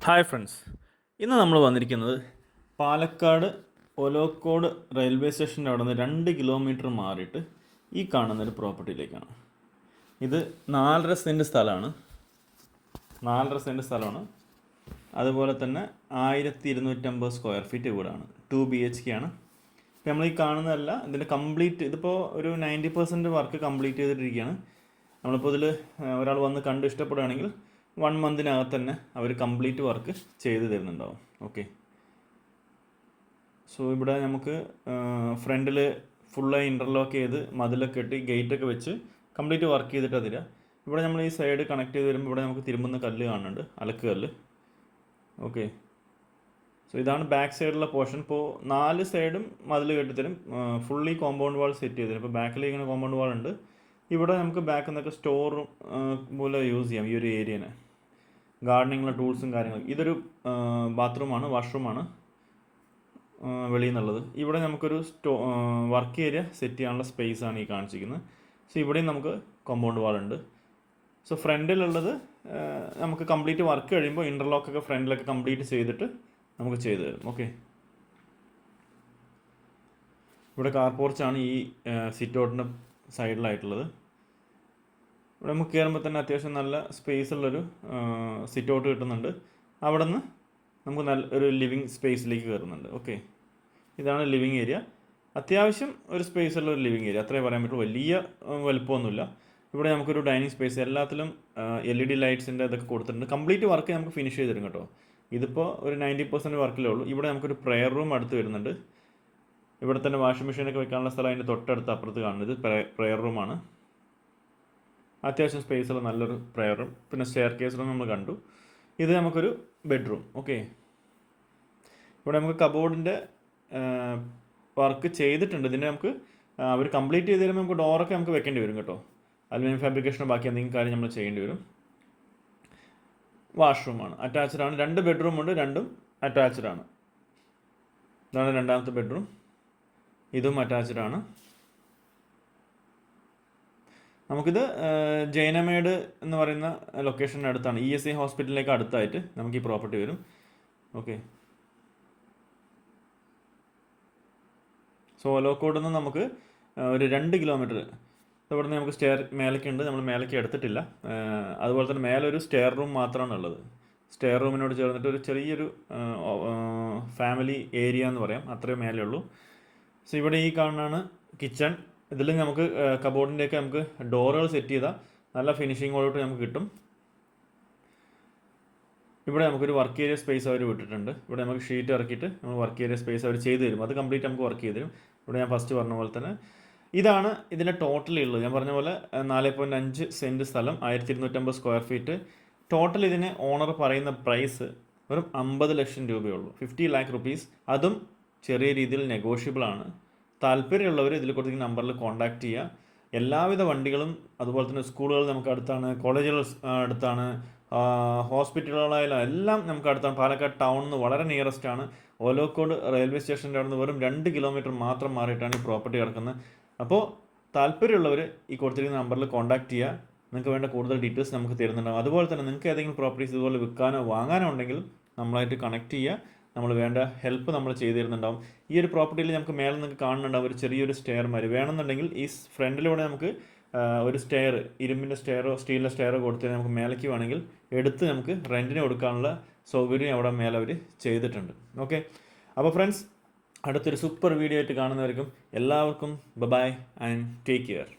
Hi friends, ഇന്ന് നമ്മൾ വന്നിരിക്കുന്നത് പാലക്കാട് ഒലോക്കോട് റെയിൽവേ സ്റ്റേഷൻ്റെ അവിടെ നിന്ന് 2 കിലോമീറ്റർ മാറിയിട്ട് ഈ കാണുന്നൊരു പ്രോപ്പർട്ടിയിലേക്കാണ്. ഇത് 4.5 സെൻറ്റ് സ്ഥലമാണ്. 4.5 സെൻറ്റ് സ്ഥലമാണ്. അതുപോലെ തന്നെ 1250 സ്ക്വയർ ഫീറ്റ് വീടാണ്. 2 BHK ആണ്. ഇപ്പോൾ നമ്മൾ ഈ കാണുന്നതല്ല, ഇതിൻ്റെ കംപ്ലീറ്റ് ഇതിപ്പോൾ ഒരു 90% വർക്ക് കംപ്ലീറ്റ് ചെയ്തിട്ടിരിക്കുകയാണ്. നമ്മളിപ്പോൾ ഇതിൽ ഒരാൾ വന്ന് കണ്ട് ഇഷ്ടപ്പെടുകയാണെങ്കിൽ 1 മന്തിനകത്ത് തന്നെ അവർ കംപ്ലീറ്റ് വർക്ക് ചെയ്ത് തരുന്നുണ്ടാവും. ഓക്കെ, സോ ഇവിടെ നമുക്ക് ഫ്രണ്ടിൽ ഫുള്ളായി ഇൻ്റർലോക്ക് ചെയ്ത് മതിലൊക്കെ കെട്ടി ഗേറ്റൊക്കെ വെച്ച് കംപ്ലീറ്റ് വർക്ക് ചെയ്തിട്ട് തരിക. ഇവിടെ നമ്മൾ ഈ സൈഡ് കണക്ട് ചെയ്ത് വരുമ്പോൾ ഇവിടെ നമുക്ക് തിരുമ്പുന്ന കല്ല് കാണുന്നുണ്ട്, അലക്ക് കല്ല്. ഓക്കെ, സോ ഇതാണ് ബാക്ക് സൈഡിലുള്ള പോർഷൻ. ഇപ്പോൾ 4 സൈഡും മതിൽ കെട്ടിത്തരും, ഫുള്ളി കോമ്പൗണ്ട് വാൾ സെറ്റ് ചെയ്ത് തരും. ഇപ്പോൾ ബാക്കിൽ ഇങ്ങനെ കോമ്പൗണ്ട് വാൾ ഉണ്ട്. ഇവിടെ നമുക്ക് ബാക്കിൽ നിന്നൊക്കെ സ്റ്റോർ പോലെ യൂസ് ചെയ്യാം ഈ ഒരു ഏരിയനെ, ഗാർഡനിങ്ങുള്ള ടൂൾസും കാര്യങ്ങളും. ഇതൊരു ബാത്റൂമാണ്, വാഷ്റൂമാണ് വെളിയിൽ നിന്നുള്ളത്. ഇവിടെ നമുക്കൊരു വർക്ക് ഏരിയ സെറ്റ് ചെയ്യാനുള്ള സ്പേസാണ് ഈ കാണിച്ചിരിക്കുന്നത്. സോ ഇവിടെയും നമുക്ക് കോമ്പൗണ്ട് വാളുണ്ട്. സോ ഫ്രണ്ടിലുള്ളത് നമുക്ക് കംപ്ലീറ്റ് വർക്ക് കഴിയുമ്പോൾ ഇൻ്റർലോക്കൊക്കെ ഫ്രണ്ടിലൊക്കെ കംപ്ലീറ്റ് ചെയ്തിട്ട് നമുക്ക് ചെയ്തു തരും. ഓക്കെ, ഇവിടെ കാർ പോർച്ചാണ് ഈ സിറ്റ് ഔട്ടിൻ്റെ സൈഡിലായിട്ടുള്ളത്. ഇവിടെ നമുക്ക് കയറുമ്പോൾ തന്നെ അത്യാവശ്യം നല്ല സ്പേസ് ഉള്ളൊരു സിറ്റ് ഔട്ട് കിട്ടുന്നുണ്ട്. അവിടെ നിന്ന് നമുക്ക് നല്ല ഒരു ലിവിങ് സ്പേസിലേക്ക് കയറുന്നുണ്ട്. ഓക്കെ, ഇതാണ് ലിവിങ് ഏരിയ. അത്യാവശ്യം ഒരു സ്പേസ് ഉള്ള ഒരു ലിവിങ് ഏരിയ, അത്രേ പറയാൻ പറ്റുള്ളൂ. വലിയ വലുപ്പമൊന്നുമില്ല. ഇവിടെ നമുക്കൊരു ഡൈനിങ് സ്പേസ്, എല്ലാത്തിലും LED ലൈറ്റ്സിൻ്റെ ഇതൊക്കെ കൊടുത്തിട്ടുണ്ട്. കംപ്ലീറ്റ് വർക്ക് നമുക്ക് ഫിനിഷ് ചെയ്ത് തരും കേട്ടോ. ഇതിപ്പോൾ ഒരു 90% വർക്കിലേ ഉള്ളൂ. ഇവിടെ നമുക്കൊരു പ്രെയർ റൂം അടുത്ത് വരുന്നുണ്ട്. ഇവിടെ തന്നെ വാഷിംഗ് മെഷീനൊക്കെ വെക്കാനുള്ള സ്ഥലം അതിൻ്റെ തൊട്ടടുത്ത് അപ്പുറത്ത് കാണുന്നത് പ്രെയർ റൂമാണ്. അത്യാവശ്യം സ്പേസുള്ള നല്ലൊരു പ്രെയർ റൂം. പിന്നെ സ്റ്റെയർ കേസ് റൂം നമ്മൾ കണ്ടു. ഇത് നമുക്കൊരു ബെഡ്റൂം. ഓക്കെ, ഇവിടെ നമുക്ക് കബോർഡിൻ്റെ വർക്ക് ചെയ്തിട്ടുണ്ട്. ഇതിൻ്റെ നമുക്ക് അവർ കംപ്ലീറ്റ് ചെയ്ത് തരുമ്പോൾ നമുക്ക് ഡോറൊക്കെ നമുക്ക് വെക്കേണ്ടി വരും കേട്ടോ. അലുമിനിയം ഫാബ്രിക്കേഷനോ ബാക്കി എന്തെങ്കിലും കാര്യം നമ്മൾ ചെയ്യേണ്ടി വരും. വാഷ്റൂമാണ്, അറ്റാച്ച്ഡ് ആണ്. 2 ബെഡ്റൂമുണ്ട്, രണ്ടും അറ്റാച്ച്ഡ് ആണ്. ഇതാണ് രണ്ടാമത്തെ ബെഡ്റൂം, ഇതും അറ്റാച്ച്ഡ് ആണ്. നമുക്കിത് ജൈനമേഡ് എന്ന് പറയുന്ന ലൊക്കേഷൻ്റെ അടുത്താണ്, ESI ഹോസ്പിറ്റലിലേക്ക് അടുത്തായിട്ട് നമുക്ക് ഈ പ്രോപ്പർട്ടി വരും. ഓക്കെ, സോ ഒലോക്കോട് നിന്ന് നമുക്ക് ഒരു 2 കിലോമീറ്റർ ഇവിടെ നിന്ന് നമുക്ക് സ്റ്റെയർ മേലേക്ക് ഉണ്ട്. നമ്മൾ മേലേക്ക് എടുത്തിട്ടില്ല. അതുപോലെ തന്നെ മേലെ ഒരു സ്റ്റെയർ റൂം മാത്രമാണ് ഉള്ളത്. സ്റ്റെയർ റൂമിനോട് ചേർന്നിട്ട് ഒരു ചെറിയൊരു ഫാമിലി ഏരിയ എന്ന് പറയാം, അത്രയും മേലേ ഉള്ളൂ. സോ ഇവിടെ ഈ കാണുന്നതാണ് കിച്ചൺ. ഇതിൽ നമുക്ക് കബോർഡിൻ്റെയൊക്കെ നമുക്ക് ഡോറുകൾ സെറ്റ് ചെയ്താൽ നല്ല ഫിനിഷിങ്ങോട്ട് നമുക്ക് കിട്ടും. ഇവിടെ നമുക്കൊരു വർക്ക് ഏരിയ സ്പേസ് അവർ വിട്ടിട്ടുണ്ട്. ഇവിടെ നമുക്ക് ഷീറ്റ് ഇറക്കിയിട്ട് നമ്മൾ വർക്ക് ഏരിയ സ്പേസ് അവർ ചെയ്തു തരും. അത് കംപ്ലീറ്റ് നമുക്ക് വർക്ക് ചെയ്ത് തരും. ഇവിടെ ഞാൻ ഫസ്റ്റ് പറഞ്ഞ പോലെ തന്നെ ഇതാണ് ഇതിൻ്റെ ടോട്ടലി ഉള്ളത്. ഞാൻ പറഞ്ഞ പോലെ 4.5 സെൻറ്റ് സ്ഥലം, 1250 സ്ക്വയർ ഫീറ്റ്. ടോട്ടൽ ഇതിന് ഓണർ പറയുന്ന പ്രൈസ് വെറും 50 ലക്ഷം രൂപയുള്ളൂ, 50 lakh rupees. അതും ചെറിയ രീതിയിൽ നെഗോഷ്യബിൾ ആണ്. താല്പര്യമുള്ളവർ ഇതിൽ കൊടുത്തിരിക്കുന്ന നമ്പറിൽ കോൺടാക്റ്റ് ചെയ്യുക. എല്ലാവിധ വണ്ടികളും അതുപോലെ തന്നെ സ്കൂളുകൾ നമുക്ക് അടുത്താണ്, കോളേജുകൾ അടുത്താണ്, ഹോസ്പിറ്റലുകളായാലും എല്ലാം നമുക്ക് അടുത്താണ്. പാലക്കാട് ടൗണിൽ നിന്ന് വളരെ നിയറസ്റ്റ് ആണ്. ഒലോക്കോട് റെയിൽവേ സ്റ്റേഷൻ്റെ അവിടെ നിന്ന് വെറും 2 കിലോമീറ്റർ മാത്രം മാറിയിട്ടാണ് ഈ പ്രോപ്പർട്ടി കിടക്കുന്നത്. അപ്പോൾ താല്പര്യമുള്ളവർ ഈ കൊടുത്തിരിക്കുന്ന നമ്പറിൽ കോൺടാക്റ്റ് ചെയ്യുക. നിങ്ങൾക്ക് വേണ്ട കൂടുതൽ ഡീറ്റെയിൽസ് നമുക്ക് തരുന്നുണ്ടാകും. അതുപോലെ തന്നെ നിങ്ങൾക്ക് ഏതെങ്കിലും പ്രോപ്പർട്ടീസ് ഇതുപോലെ വിൽക്കാനോ വാങ്ങാനോ ഉണ്ടെങ്കിൽ നമ്മളായിട്ട് കണക്ട് ചെയ്യുക. നമ്മൾ വേണ്ട ഹെൽപ്പ് നമ്മൾ ചെയ്തു തരുന്നുണ്ടാവും. ഈ ഒരു പ്രോപ്പർട്ടിയിൽ നമുക്ക് മേലെ നിങ്ങൾക്ക് കാണുന്നുണ്ടാവും ഒരു ചെറിയൊരു സ്റ്റെയർ മാതിരി. വേണമെന്നുണ്ടെങ്കിൽ ഈ ഫ്രണ്ടിലൂടെ നമുക്ക് ഒരു സ്റ്റെയർ, ഇരുമ്പിൻ്റെ സ്റ്റെയറോ സ്റ്റീലിൻ്റെ സ്റ്റെയറോ കൊടുത്ത് നമുക്ക് മേലേക്ക് വേണമെങ്കിൽ എടുത്ത് നമുക്ക് റെൻറ്റിന് കൊടുക്കാനുള്ള സൗകര്യം അവിടെ മേലെ അവർ ചെയ്തിട്ടുണ്ട്. ഓക്കെ, അപ്പോൾ ഫ്രണ്ട്സ്, അടുത്തൊരു സൂപ്പർ വീഡിയോ ആയിട്ട് കാണുന്നവർക്കും എല്ലാവർക്കും ബൈ ആൻഡ് ടേക്ക് കെയർ.